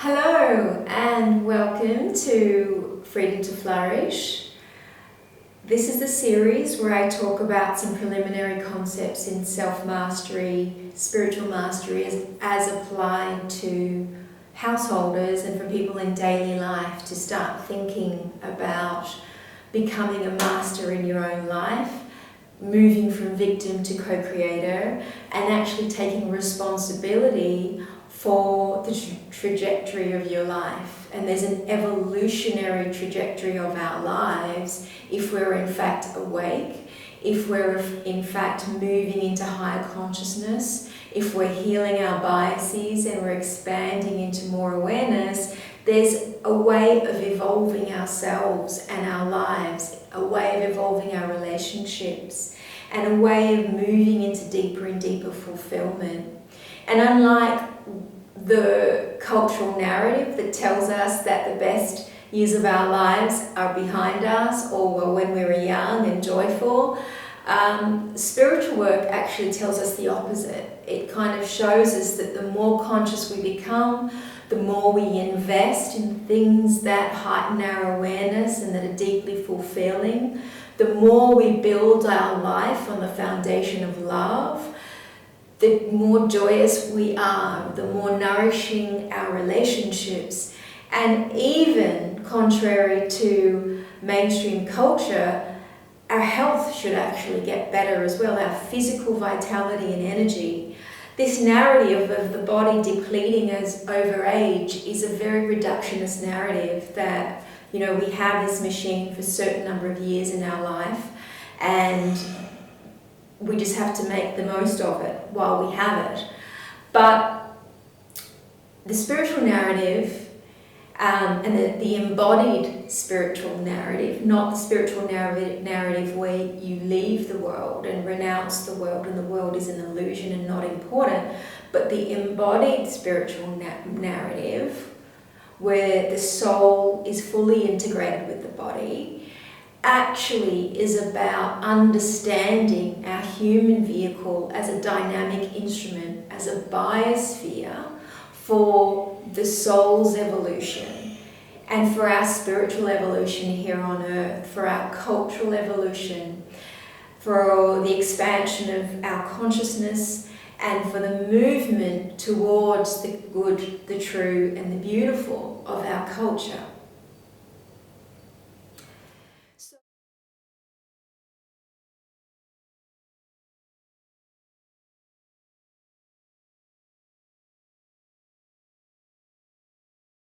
Hello and welcome to Freedom to Flourish. This is the series where I talk about some preliminary concepts in self-mastery, spiritual mastery as applied to householders and for people in daily life to start thinking about becoming a master in your own life, moving from victim to co-creator, and actually taking responsibility for the trajectory of your life. And there's an evolutionary trajectory of our lives if we're in fact awake, if we're in fact moving into higher consciousness, if we're healing our biases and we're expanding into more awareness. There's a way of evolving ourselves and our lives, a way of evolving our relationships, and a way of moving into deeper and deeper fulfillment. And unlike the cultural narrative that tells us that the best years of our lives are behind us or when we were young and joyful, spiritual work actually tells us the opposite. It kind of shows us that the more conscious we become, the more we invest in things that heighten our awareness and that are deeply fulfilling, the more we build our life on the foundation of love, the more joyous we are, the more nourishing our relationships. And even contrary to mainstream culture, our health should actually get better as well, our physical vitality and energy. This narrative of the body depleting as over age is a very reductionist narrative that, we have this machine for a certain number of years in our life and we just have to make the most of it while we have it. But the spiritual narrative and the embodied spiritual narrative, not the spiritual narrative where you leave the world and renounce the world and the world is an illusion and not important, but the embodied spiritual narrative where the soul is fully integrated with the body actually is about understanding our human vehicle as a dynamic instrument, as a biosphere for the soul's evolution and for our spiritual evolution here on earth, for our cultural evolution, for the expansion of our consciousness and for the movement towards the good, the true and the beautiful of our culture.